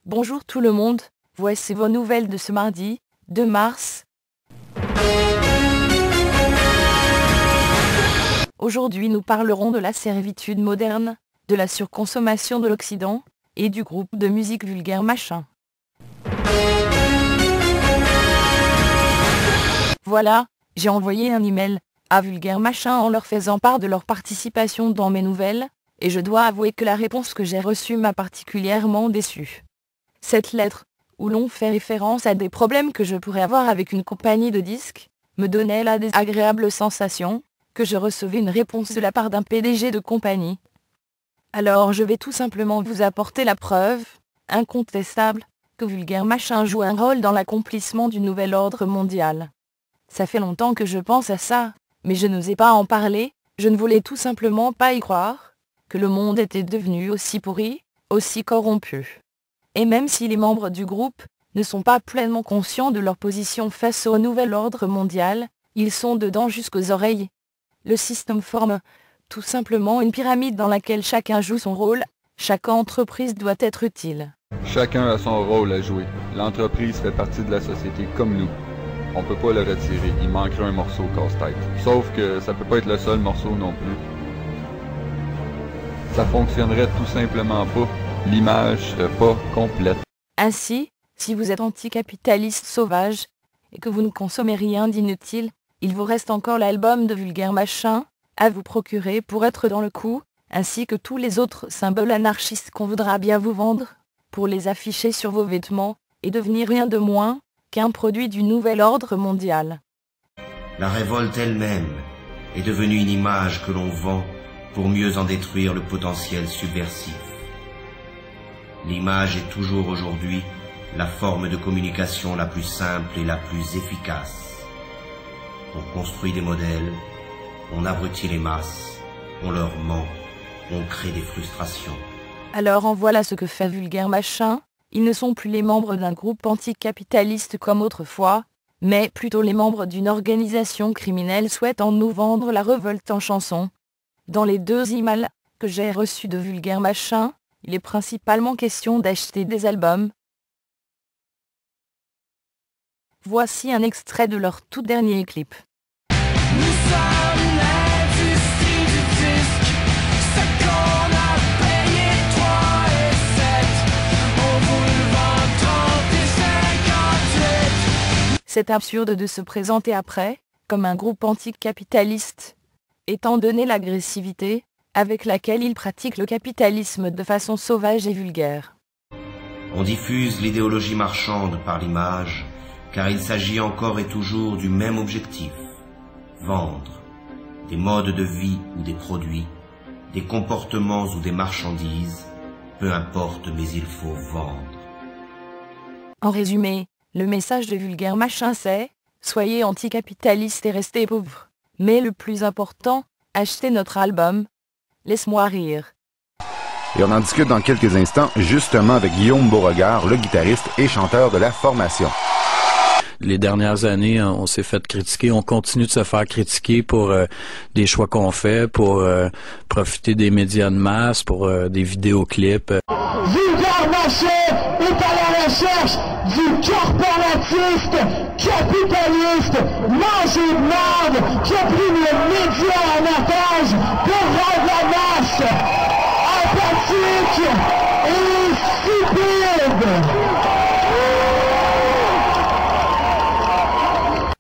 Bonjour tout le monde, voici vos nouvelles de ce mardi, 2 mars. Aujourd'hui nous parlerons de la servitude moderne, de la surconsommation de l'Occident, et du groupe de musique Vulgaire Machin. Voilà, j'ai envoyé un email à Vulgaire Machin en leur faisant part de leur participation dans mes nouvelles, et je dois avouer que la réponse que j'ai reçue m'a particulièrement déçue. Cette lettre, où l'on fait référence à des problèmes que je pourrais avoir avec une compagnie de disques, me donnait la désagréable sensation que je recevais une réponse de la part d'un PDG de compagnie. Alors je vais tout simplement vous apporter la preuve, incontestable, que Vulgaire Machin joue un rôle dans l'accomplissement du nouvel ordre mondial. Ça fait longtemps que je pense à ça, mais je n'osais pas en parler, je ne voulais tout simplement pas y croire, que le monde était devenu aussi pourri, aussi corrompu. Et même si les membres du groupe ne sont pas pleinement conscients de leur position face au nouvel ordre mondial, ils sont dedans jusqu'aux oreilles. Le système forme tout simplement une pyramide dans laquelle chacun joue son rôle, chaque entreprise doit être utile. Chacun a son rôle à jouer. L'entreprise fait partie de la société comme nous. On peut pas le retirer, il manquerait un morceau casse-tête. Sauf que ça peut pas être le seul morceau non plus. Ça fonctionnerait tout simplement pas. L'image serait pas complète. Ainsi, si vous êtes anticapitaliste sauvage, et que vous ne consommez rien d'inutile, il vous reste encore l'album de Vulgaire Machin à vous procurer pour être dans le coup, ainsi que tous les autres symboles anarchistes qu'on voudra bien vous vendre, pour les afficher sur vos vêtements, et devenir rien de moins qu'un produit du nouvel ordre mondial. La révolte elle-même est devenue une image que l'on vend pour mieux en détruire le potentiel subversif. L'image est toujours aujourd'hui la forme de communication la plus simple et la plus efficace. On construit des modèles, on abrutit les masses, on leur ment, on crée des frustrations. Alors en voilà ce que fait Vulgaire Machin, ils ne sont plus les membres d'un groupe anticapitaliste comme autrefois, mais plutôt les membres d'une organisation criminelle souhaitant nous vendre la révolte en chanson. Dans les 2 emails que j'ai reçus de Vulgaire Machin, il est principalement question d'acheter des albums. Voici un extrait de leur tout dernier clip. Nous sommes l'industrie du disque, ce qu'on a payé 3 et 7, on vous le vend 30 et 58. C'est absurde de se présenter après, comme un groupe anticapitaliste, étant donné l'agressivité avec laquelle ils pratiquent le capitalisme de façon sauvage et vulgaire. On diffuse l'idéologie marchande par l'image, car il s'agit encore et toujours du même objectif. Vendre des modes de vie ou des produits, des comportements ou des marchandises, peu importe, mais il faut vendre. En résumé, le message de Vulgaire Machin c'est « Soyez anticapitaliste et restez pauvres. Mais le plus important, achetez notre album. Laisse-moi rire. » Et on en discute dans quelques instants, justement avec Guillaume Beauregard, le guitariste et chanteur de la formation. Les dernières années, on s'est fait critiquer, on continue de se faire critiquer pour des choix qu'on fait, pour profiter des médias de masse, pour des vidéoclips. Vulgaire Machin est à la recherche du corporatiste, capitaliste, manger de merde, qui a pris le média en otage pour rendre la masse apathique et stupide.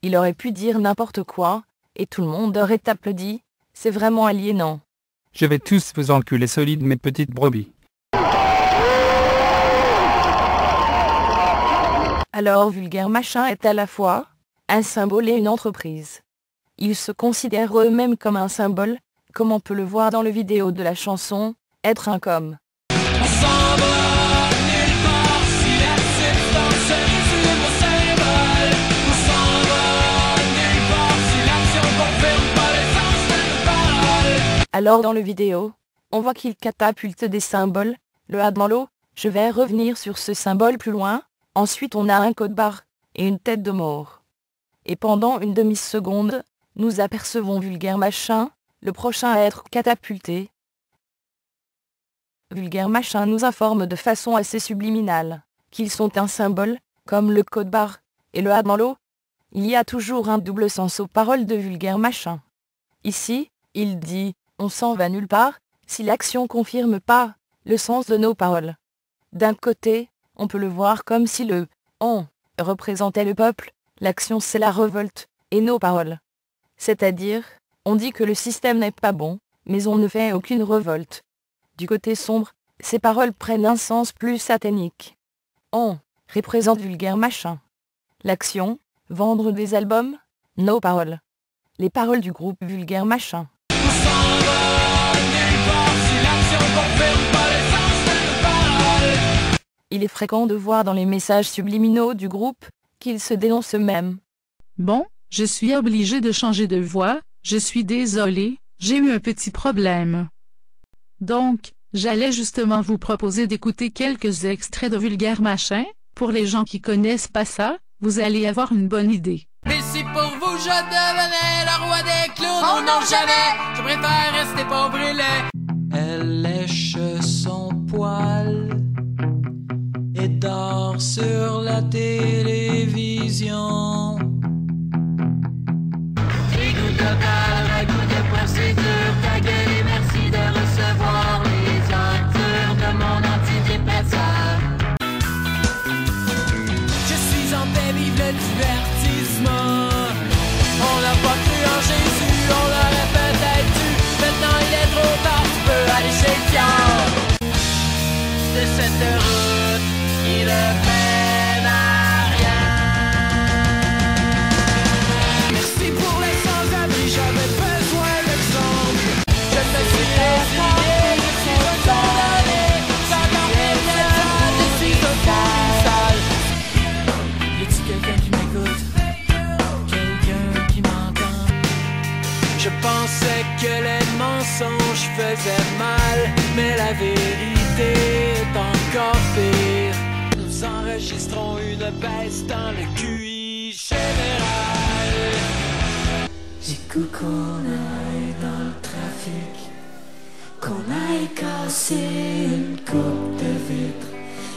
Il aurait pu dire n'importe quoi, et tout le monde aurait applaudi. C'est vraiment aliénant. Je vais tous vous enculer solides, mes petites brebis. Alors Vulgaire Machin est à la fois un symbole et une entreprise. Ils se considèrent eux-mêmes comme un symbole, comme on peut le voir dans le vidéo de la chanson « Être un com ». On s'en va nulle part si la substance se résume au symbole. On s'en va nulle part si l'action confirme pas l'essence de nos paroles. Alors dans le vidéo, on voit qu'ils catapultent des symboles, le A dans l'eau, je vais revenir sur ce symbole plus loin, ensuite on a un code barre et une tête de mort. Et pendant une demi-seconde, nous apercevons Vulgaire Machin, le prochain à être catapulté. Vulgaire Machin nous informe de façon assez subliminale qu'ils sont un symbole, comme le code barre et le A dans l'eau. Il y a toujours un double sens aux paroles de Vulgaire Machin. Ici, il dit « on s'en va nulle part » si l'action confirme pas le sens de nos paroles. D'un côté, on peut le voir comme si le « on » représentait le peuple, l'action c'est la révolte, et nos paroles. C'est-à-dire, on dit que le système n'est pas bon, mais on ne fait aucune révolte. Du côté sombre, ces paroles prennent un sens plus satanique. On représente Vulgaire Machin. L'action, vendre des albums, nos paroles. Les paroles du groupe Vulgaire Machin. Il est fréquent de voir dans les messages subliminaux du groupe qu'ils se dénoncent eux-mêmes. Bon, je suis obligé de changer de voix, je suis désolé, j'ai eu un petit problème. Donc, j'allais justement vous proposer d'écouter quelques extraits de Vulgaire Machin. Pour les gens qui connaissent pas ça, vous allez avoir une bonne idée. Et si pour vous je devenais le roi des clowns, oh non jamais, je préfère rester pauvre et laid. Elle lèche son poil et dort sur la télévision. Écoute de balle, goût de procédure, ta gueule et merci de recevoir les ordures de mon antidépresseur. Je suis en paix, vive le divertissement. On n'a pas cru en Jésus, on l'aurait peut-être dû. Maintenant il est trop tard, tu peux aller chez le diable. De cette route, il ne mène à rien. Merci pour les sans-abri, j'avais besoin d'exemple. Je me suis résigné, je suis condamné. Sans dormir les temps, je suis au fond d'une salle. Y a-t-il quelqu'un qui m'écoute? Quelqu'un qui m'entend? Je pensais que les mensonges faisaient mal, mais la vérité est encore pire. Nous enregistrons une baisse dans le QI général. Du coup qu'on aille dans le trafic, qu'on aille casser une coupe de vitre,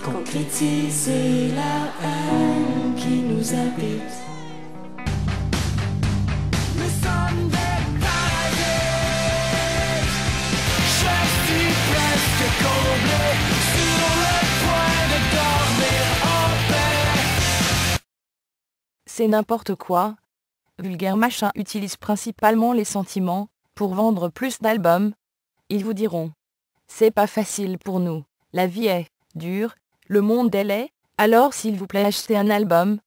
concrétiser la haine qui nous habite. Nous sommes des parasites. Je suis presque comblé, sur le point de dormir en paix. C'est n'importe quoi. Vulgaire Machin utilise principalement les sentiments pour vendre plus d'albums. Ils vous diront « C'est pas facile pour nous, la vie est dure, le monde est laid, alors s'il vous plaît achetez un album ».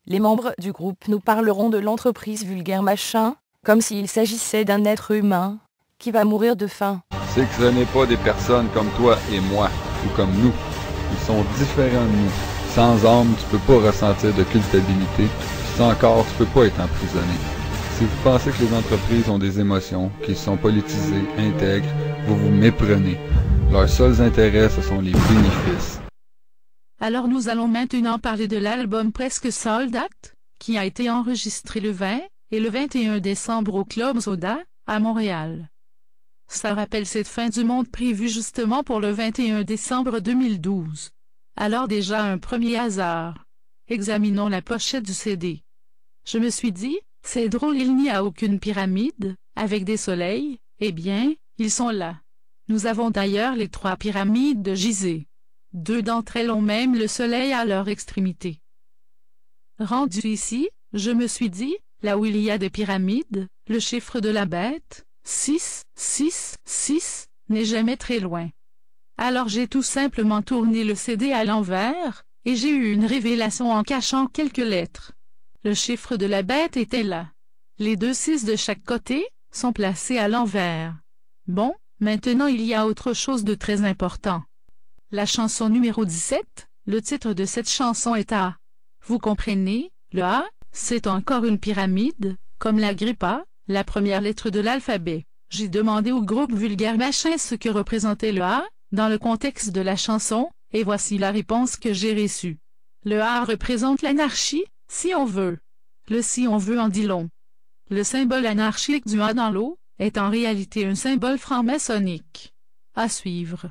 Les membres du groupe nous parleront de l'entreprise Vulgaire Machin, comme s'il s'agissait d'un être humain qui va mourir de faim. C'est que ce n'est pas des personnes comme toi et moi, ou comme nous. Ils sont différents de nous. Sans âme, tu peux pas ressentir de culpabilité. Sans corps, tu peux pas être emprisonné. Si vous pensez que les entreprises ont des émotions, qu'ils sont politisées, intègres, vous vous méprenez. Leurs seuls intérêts, ce sont les bénéfices. Alors nous allons maintenant parler de l'album Presque Sold Out, qui a été enregistré le 20 et le 21 décembre au Club Soda, à Montréal. Ça rappelle cette fin du monde prévue justement pour le 21 décembre 2012. Alors déjà un premier hasard. Examinons la pochette du CD. Je me suis dit, c'est drôle, il n'y a aucune pyramide, avec des soleils, eh bien, ils sont là. Nous avons d'ailleurs les 3 pyramides de Gizeh. 2 d'entre elles ont même le soleil à leur extrémité. Rendu ici, je me suis dit, là où il y a des pyramides, le chiffre de la bête, 6, 6, 6, n'est jamais très loin. Alors j'ai tout simplement tourné le CD à l'envers, et j'ai eu une révélation en cachant quelques lettres. Le chiffre de la bête était là. Les 2 6 de chaque côté sont placés à l'envers. Bon, maintenant il y a autre chose de très important. La chanson numéro 17, le titre de cette chanson est A. Vous comprenez, le A, c'est encore une pyramide, comme la Grippa, la première lettre de l'alphabet. J'ai demandé au groupe Vulgaire Machin ce que représentait le A, dans le contexte de la chanson, et voici la réponse que j'ai reçue. Le A représente l'anarchie, si on veut. Le si on veut en dit long. Le symbole anarchique du A dans l'eau est en réalité un symbole franc-maçonnique. À suivre.